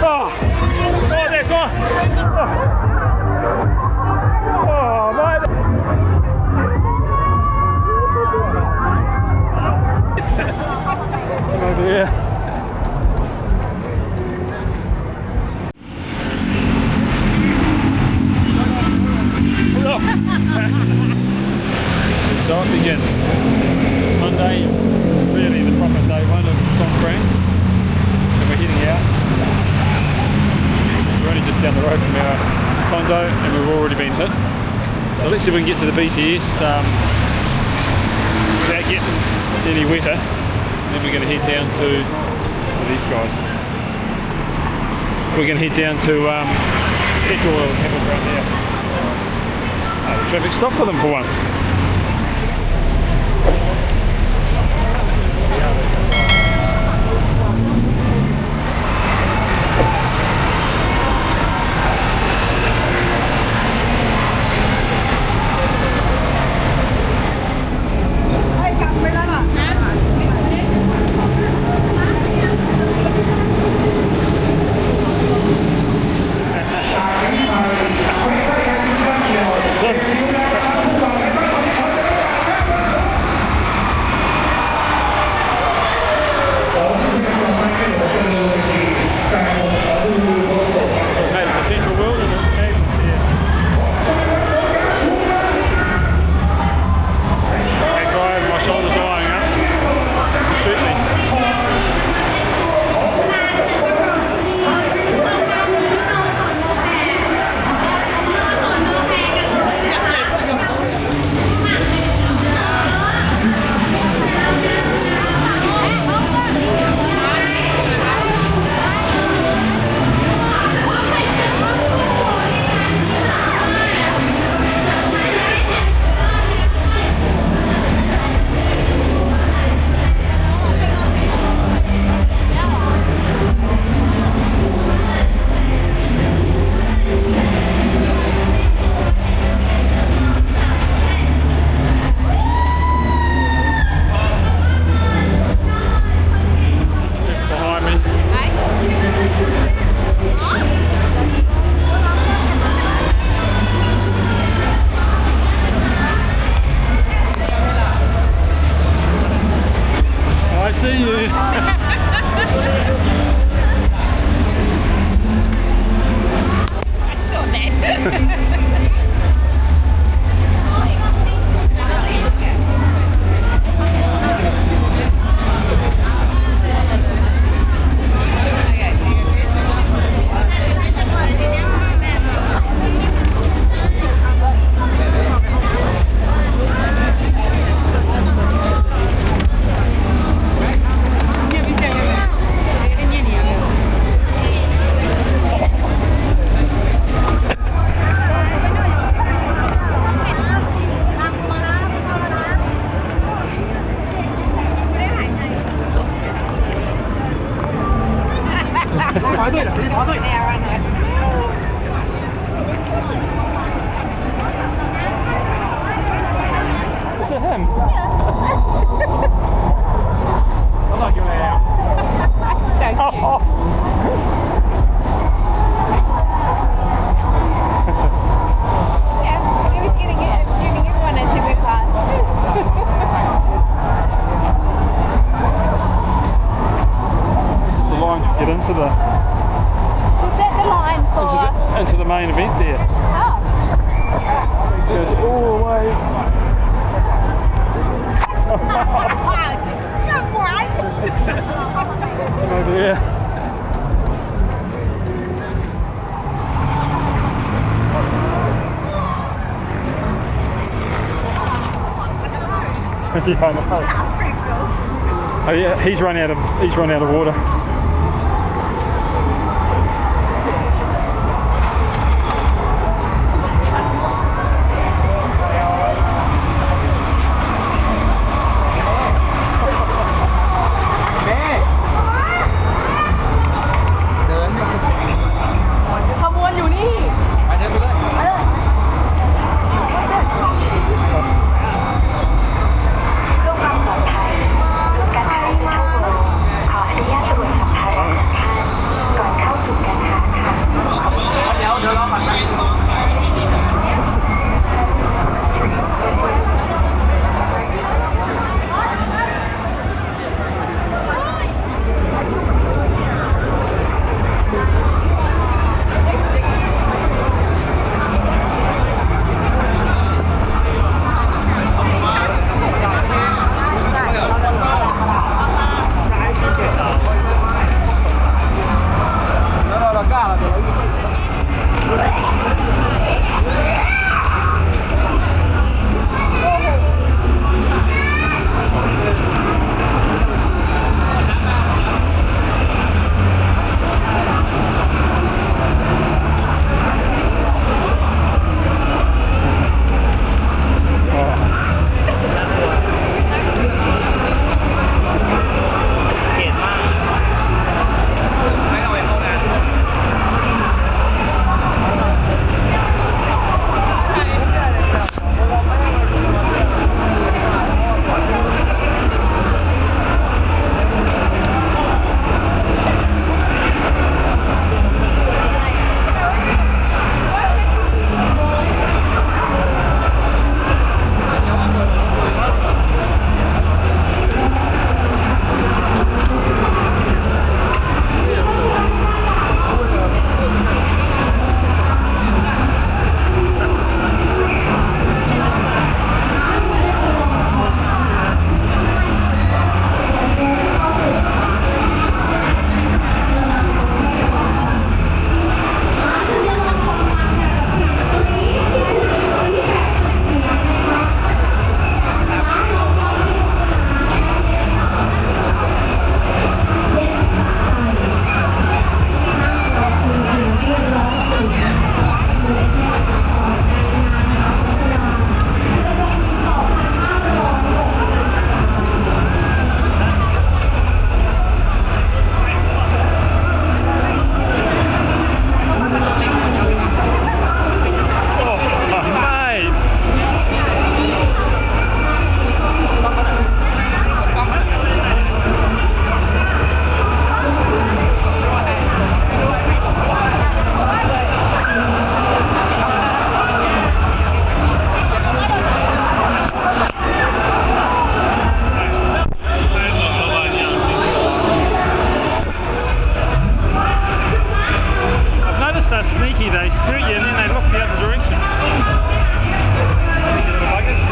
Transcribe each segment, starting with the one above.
Oh, that's on. Oh, mate. Come over here. So it begins. It's Monday, really the proper day one of Songkran, and we're heading out. We're only just down the road from our condo and we've already been hit. So let's see if we can get to the BTS without getting any wetter. And then we're going to head down to these guys. We're going to head down to CentralWorld and have a look around there. The traffic stopped for them for once. Is it him? Yeah. I like your hair. So cute. Yeah, he was giving everyone a super class. This is the line to get into the... Is that the line for... Into the main event there. Oh. It goes all the way. Come over here. Yeah, I know. Oh yeah, he's run out of water. Plus they're sneaky, they scoot you and then they look the other direction. Sneaky little buggers.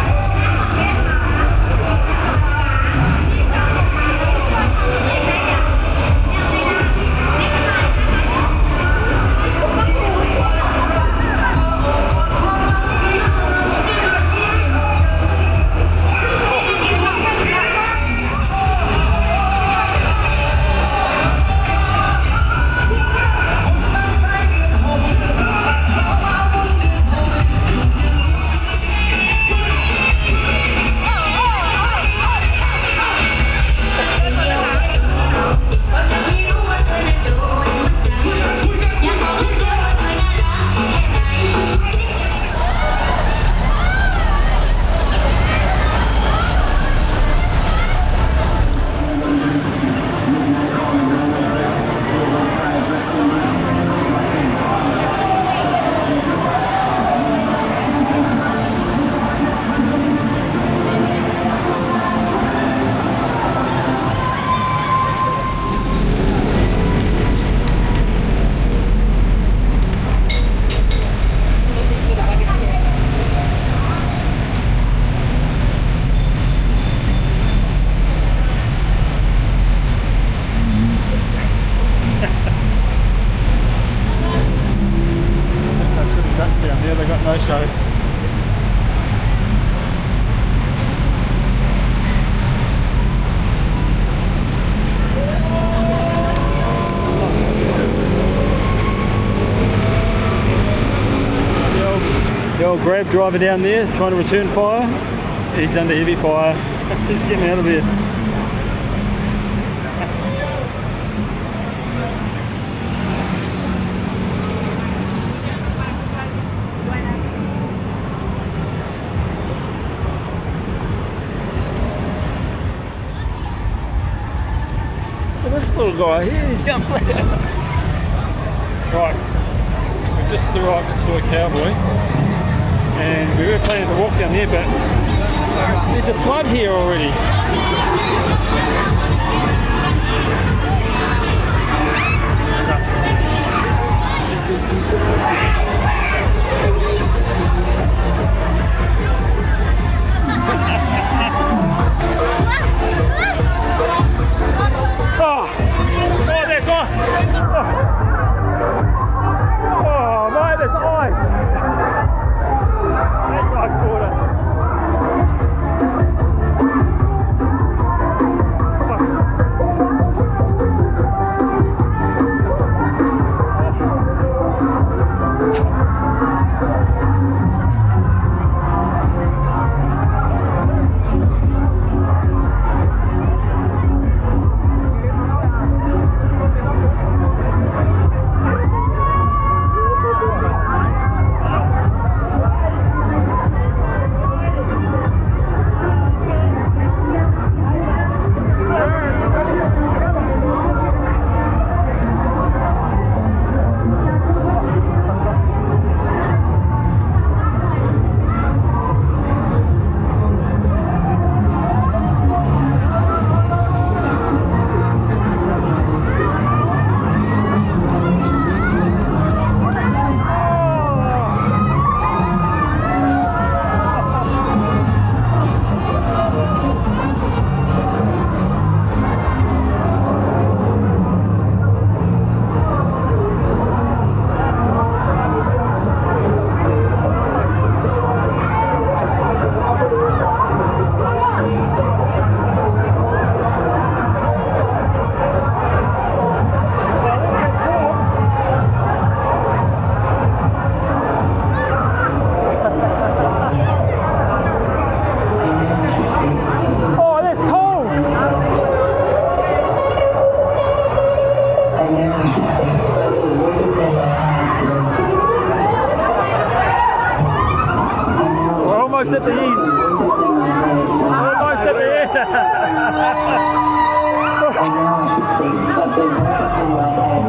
No show. The old Grab driver down there trying to return fire. He's under heavy fire. He's getting out of here. This little guy here, he's down flat. Right, we've just arrived at Soi Cowboy and we were planning to walk down there, but there's a flood here already. Almost at the end. Almost at the end. I know I should sleep, but the voices in my head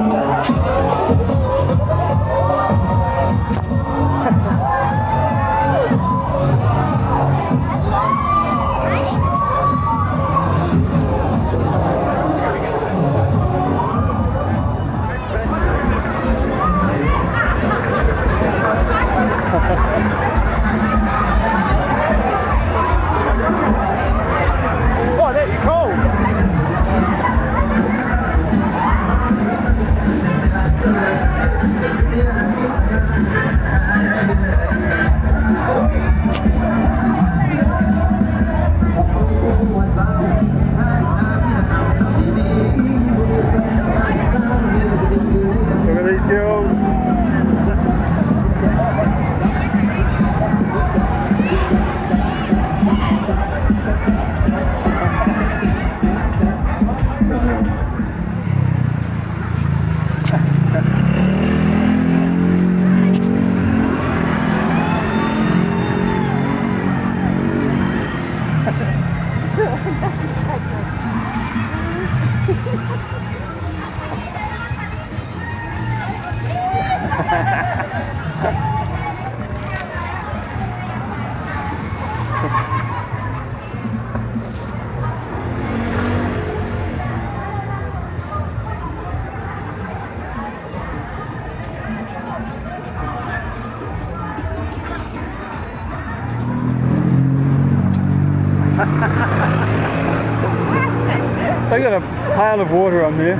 They've got a pail of water on there.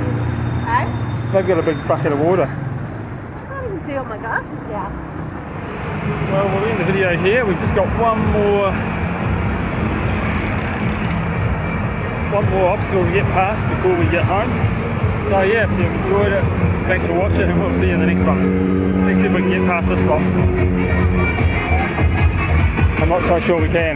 Hey? They've got a big bucket of water. I can't even see all my glasses down. Well, we'll end the video here. We've just got one more obstacle to get past before we get home. So yeah, if you enjoyed it, thanks for watching, and we'll see you in the next one. Let's see if we can get past this one. I'm not so sure we can.